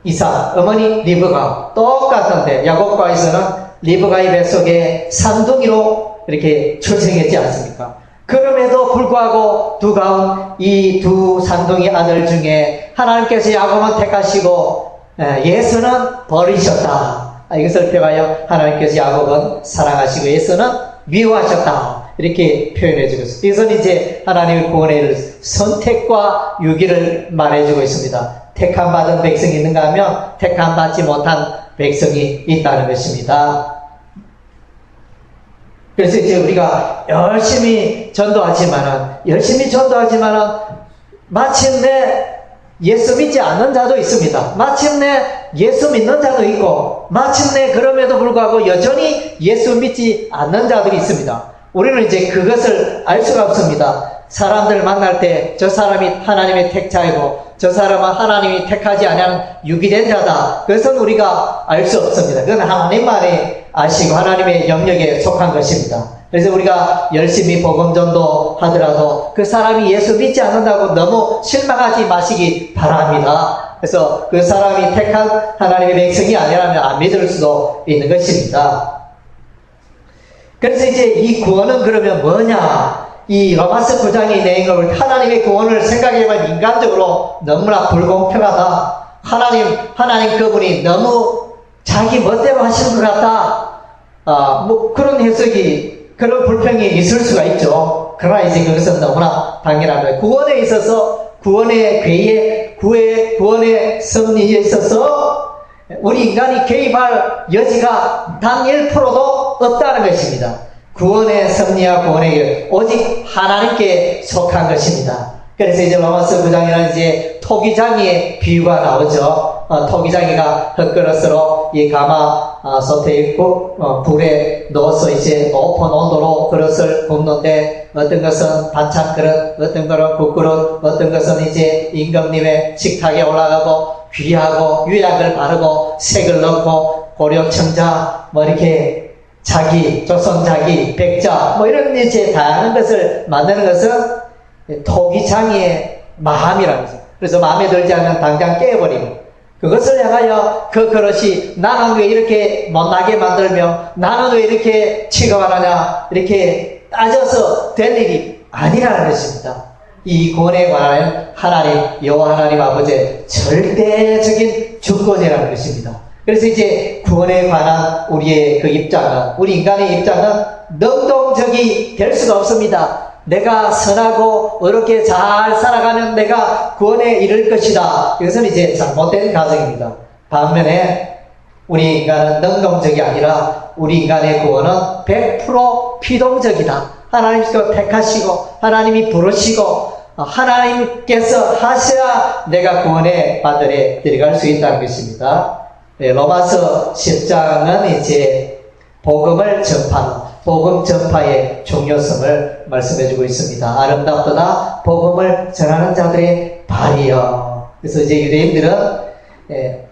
A: 이삭, 어머니 리브가 똑같은데, 야곱과 에서는 리브가의 뱃속에 산둥이로 이렇게 출생했지 않습니까? 그럼에도 불구하고 이 두 산둥이 아들 중에 하나님께서 야곱은 택하시고 예수는 버리셨다. 이것을 표하여 하나님께서 야곱은 사랑하시고 예수는 미워하셨다, 이렇게 표현해주고 있습니다. 이것은 이제 하나님의 구원의 선택과 유기를 말해주고 있습니다. 택함 받은 백성이 있는가 하면 택함 받지 못한 백성이 있다는 것입니다. 그래서 이제 우리가 열심히 전도하지만은 마침내 예수 믿지 않는 자도 있습니다. 마침내 예수 믿는 자도 있고, 마침내 그럼에도 불구하고 여전히 예수 믿지 않는 자들이 있습니다. 우리는 이제 그것을 알 수가 없습니다. 사람들 만날 때 저 사람이 하나님의 택자이고 저 사람은 하나님이 택하지 않은 유기된 자다, 그것은 우리가 알 수 없습니다. 그건 하나님만이 아시고 하나님의 영역에 속한 것입니다. 그래서 우리가 열심히 복음 전도 하더라도 그 사람이 예수 믿지 않는다고 너무 실망하지 마시기 바랍니다. 그래서 그 사람이 택한 하나님의 백성이 아니라면 안 믿을 수도 있는 것입니다. 그래서 이제 이 구원은 그러면 뭐냐? 이 로마서 9장의 내용을 하나님의 구원을 생각해보면 인간적으로 너무나 불공평하다. 하나님 그분이 너무 자기 멋대로 하시는 것 같다. 그런 해석이, 그런 불평이 있을 수가 있죠. 그러나 이제 그것은 너무나 당연한 거예요. 구원에 있어서, 구원의 괴에, 구원의 섭리에 있어서 우리 인간이 개입할 여지가 단 1%도 없다는 것입니다. 구원의 섭리와 구원의 길, 오직 하나님께 속한 것입니다. 그래서 이제 로마서 9장에는 이제 토기장이의 비유가 나오죠. 토기장이가 흙그릇으로 이 가마 쏟아있고 불에 넣어서 이제 높은 온도로 그릇을 굽는데 어떤 것은 반찬 그릇, 어떤 것은 국그릇, 어떤 것은 이제 임금님의 식탁에 올라가고 귀하고 유약을 바르고 색을 넣고 고려청자 뭐 이렇게 조선자기, 백자 뭐 이런 이제 다양한 것을 만드는 것은 토기장이의 마음이라는 거죠. 그래서 마음에 들지 않으면 당장 깨버리고 그것을 향하여 그 그릇이 나는 왜 이렇게 못나게 만들며 나는 왜 이렇게 취급하느냐 이렇게 따져서 될 일이 아니라는 것입니다. 이 구원에 관하여 하나님 여호와 하나님 아버지의 절대적인 주권이라는 것입니다. 그래서 이제 구원에 관한 우리의 그 입장은 우리 인간의 입장은 능동적이 될 수가 없습니다. 내가 선하고 어렵게 잘 살아가면 내가 구원에 이를 것이다. 이것은 이제 잘못된 가정입니다. 반면에 우리 인간은 능동적이 아니라 우리 인간의 구원은 100% 피동적이다. 하나님께서 택하시고 하나님이 부르시고 하나님께서 하셔야 내가 구원의 바늘에 들어갈 수 있다는 것입니다. 네, 로마서 10장은 이제 복음을 전파하는 복음 전파의 중요성을 말씀해주고 있습니다. 아름답도다 복음을 전하는 자들의 발이여. 그래서 이제 유대인들은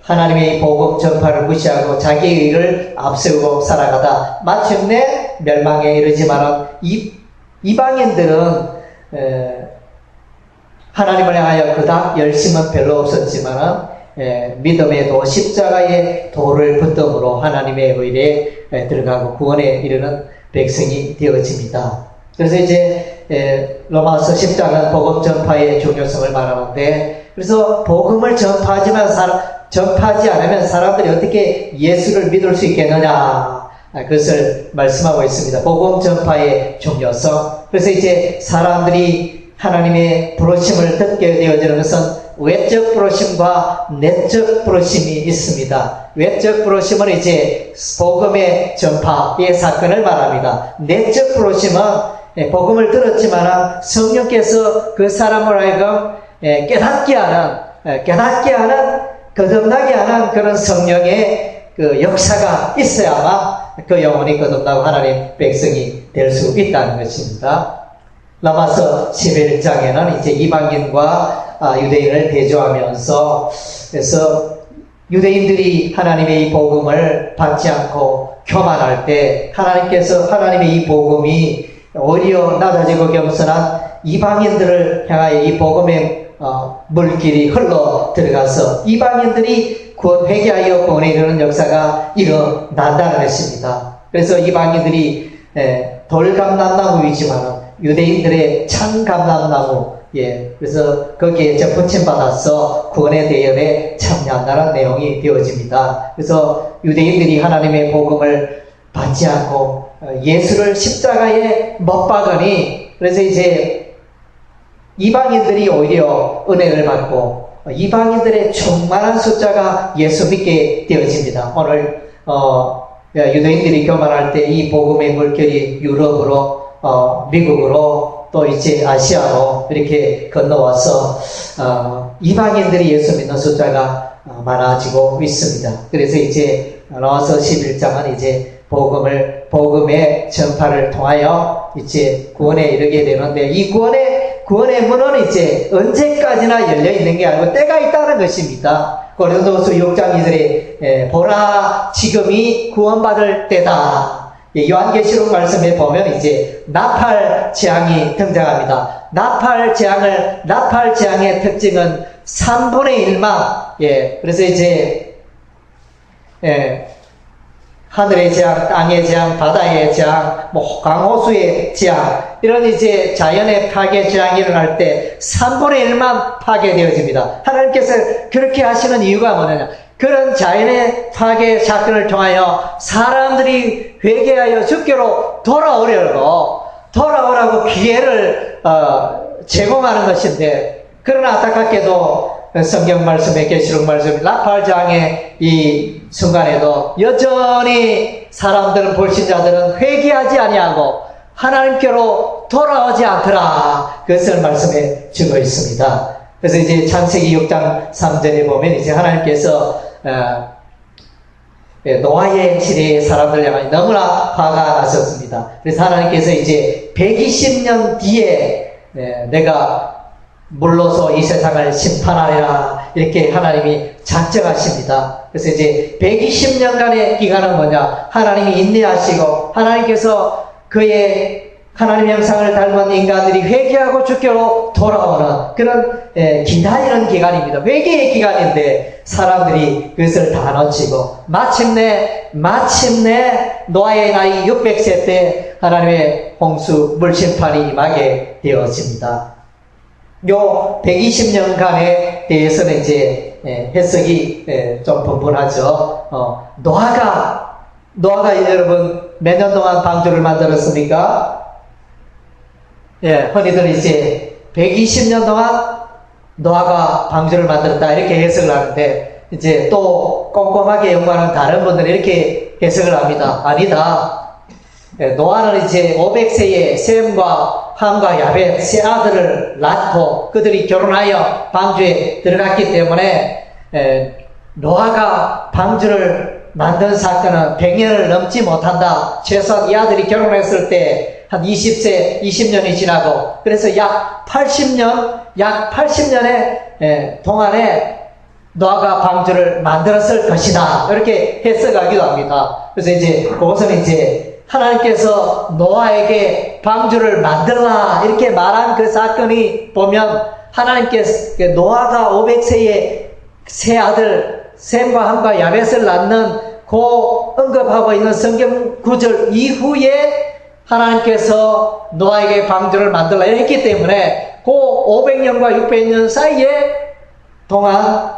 A: 하나님의 복음 전파를 무시하고 자기의 의를 앞세우고 살아가다 마침내 멸망에 이르지만 이방인들은 하나님을 향하여 그닥 열심은 별로 없었지만 믿음의 도 십자가의 도를 붙듦으로 하나님의 의에 들어가고 구원에 이르는 백성이 되어집니다. 그래서 이제 로마서 10장은 복음 전파의 중요성을 말하는데 그래서 복음을 전파하지 않으면 사람들이 어떻게 예수를 믿을 수 있겠느냐 그것을 말씀하고 있습니다. 복음 전파의 중요성. 그래서 이제 사람들이 하나님의 부르심을 듣게 되어지는 것은 외적 부르심과 내적 부르심이 있습니다. 외적 부르심은 이제 복음의 전파의 사건을 말합니다. 내적 부르심은 복음을 들었지만 성령께서 그 사람을 하여금 깨닫게 하는 거듭나게 하는 그런 성령의 그 역사가 있어야만 그 영혼이 거듭나고 하나님 백성이 될 수 있다는 것입니다. 로마서 11장에는 이제 이방인과 유대인을 대조하면서 그래서 유대인들이 하나님의 이 복음을 받지 않고 교만할 때 하나님께서 하나님의 이 복음이 오히려 낮아지고 겸손한 이방인들을 향하여 이 복음의 물길이 흘러 들어가서 이방인들이 회개하여 구원에 이르는 역사가 일어난다는 것입니다. 그래서 이방인들이 돌감람나무이지만 유대인들의 참감람나무 그래서 거기에 접붙임 받아서 구원의 대열에 참여한다는 내용이 되어집니다. 그래서 유대인들이 하나님의 복음을 받지 않고 예수를 십자가에 못 박으니 그래서 이제 이방인들이 오히려 은혜를 받고 이방인들의 충만한 숫자가 예수 믿게 되어집니다. 오늘 유대인들이 교만할 때 이 복음의 물결이 유럽으로 미국으로 또 이제 아시아로 이렇게 건너와서 이방인들이 예수 믿는 숫자가 많아지고 있습니다. 그래서 이제 로마서 11장은 이제 복음의 전파를 통하여 이제 구원에 이르게 되는데 이 구원의 문은 이제 언제까지나 열려 있는 게 아니고 때가 있다는 것입니다. 고린도서 6장 2절에 보라 지금이 구원받을 때다. 요한계시록 말씀에 보면 이제 나팔 재앙이 등장합니다. 나팔 재앙의 특징은 3분의 1만, 그래서 이제, 하늘의 재앙, 땅의 재앙, 바다의 재앙, 강호수의 재앙, 이런 이제 자연의 파괴 재앙이 일어날 때 3분의 1만 파괴되어집니다. 하나님께서 그렇게 하시는 이유가 뭐냐냐. 그런 자연의 파괴 사건을 통하여 사람들이 회개하여 주께로 돌아오라고 기회를 제공하는 것인데, 그러나 안타깝게도 성경 말씀에 계시록 말씀 나팔장의 이 순간에도 여전히 사람들은 불신자들은 회개하지 아니하고 하나님께로 돌아오지 않더라. 그것을 말씀해 주고 있습니다. 그래서 이제 창세기 6장 3절에 보면 이제 하나님께서 노아의 시대의 사람들 향해 너무나 화가 나셨습니다. 그래서 하나님께서 이제 120년 뒤에 내가 물러서 이 세상을 심판하리라 이렇게 하나님이 작정하십니다. 그래서 이제 120년간의 기간은 뭐냐? 하나님이 인내하시고 하나님께서 그의 하나님 형상을 닮은 인간들이 회개하고 주께로 돌아오는 그런 기다리는 기간입니다. 회개의 기간인데 사람들이 그것을 다 놓치고 마침내 노아의 나이 600세 때 하나님의 홍수 물심판이 임하게 되어집니다. 요 120년간에 대해서는 이제 해석이 좀 분분하죠. 노아가 여러분 몇 년 동안 방주를 만들었습니까? 흔히들 이제 120년 동안 노아가 방주를 만들었다 이렇게 해석을 하는데 이제 또 꼼꼼하게 연구하는 다른 분들은 이렇게 해석을 합니다. 아니다. 노아는 이제 500세에 셈과 함과 야벳 세 아들을 낳고 그들이 결혼하여 방주에 들어갔기 때문에 노아가 방주를 만든 사건은 100년을 넘지 못한다. 최소한 이 아들이 결혼했을 때 한 20년이 지나고 그래서 약 80년의 동안에 노아가 방주를 만들었을 것이다. 이렇게 해석하기도 합니다. 그래서 이제 그것은 이제 하나님께서 노아에게 방주를 만들라 이렇게 말한 그 사건이 보면 하나님께서 노아가 500세에 세 아들 셈과 함과 야벳을 낳는 그 언급하고 있는 성경 구절 이후에 하나님께서 노아에게 방주를 만들라 했기 때문에 그 500년과 600년 사이에 동안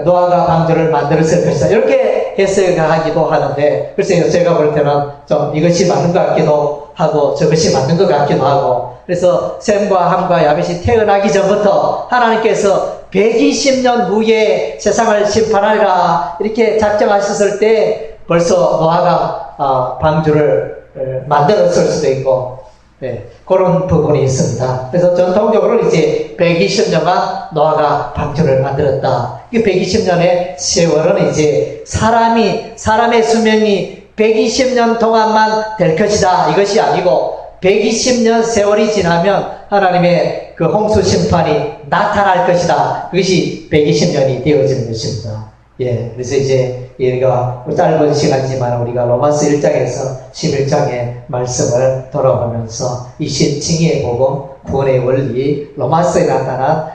A: 노아가 방주를 만들었을 것이다. 이렇게 해석하기도 하는데 글쎄요, 제가 볼 때는 좀 이것이 맞는 것 같기도 하고 저것이 맞는 것 같기도 하고 그래서 셈과 함과 야벳이 태어나기 전부터 하나님께서 120년 후에 세상을 심판하리라 이렇게 작정하셨을 때 벌써 노아가 방주를 만들었을 수도 있고 그런 부분이 있습니다. 그래서 전통적으로 이제 120년간 노아가 방주를 만들었다. 이 120년의 세월은 이제 사람의 수명이 120년 동안만 될 것이다. 이것이 아니고 120년 세월이 지나면 하나님의 그 홍수 심판이 나타날 것이다. 그것이 120년이 되어지는 것입니다. 그래서 이제 우리가 짧은 시간이지만 우리가 로마서 1장에서 11장의 말씀을 돌아보면서 이 칭의의 복음, 구원의 원리, 로마서에 나타난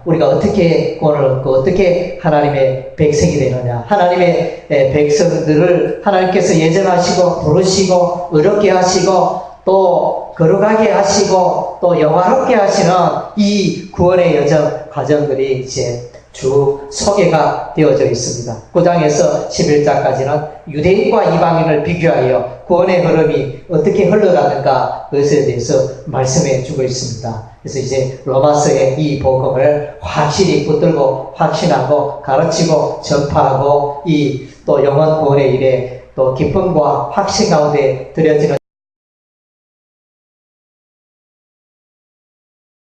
A: 우리가 어떻게 구원을 얻고 어떻게 하나님의 백성이 되느냐, 하나님의 백성들을 하나님께서 예정하시고 부르시고 의롭게 하시고 또 거룩하게 하시고 또 영화롭게 하시는 이 구원의 여정 과정들이 이제 쭉 소개가 되어져 있습니다. 9장에서 11장까지는 유대인과 이방인을 비교하여 구원의 흐름이 어떻게 흘러가는가 그것에 대해서 말씀해 주고 있습니다. 그래서 이제 로마서의 이 복음을 확실히 붙들고 확신하고 가르치고 전파하고 이 또 영원 구원의 일에 또 기쁨과 확신 가운데 드려지는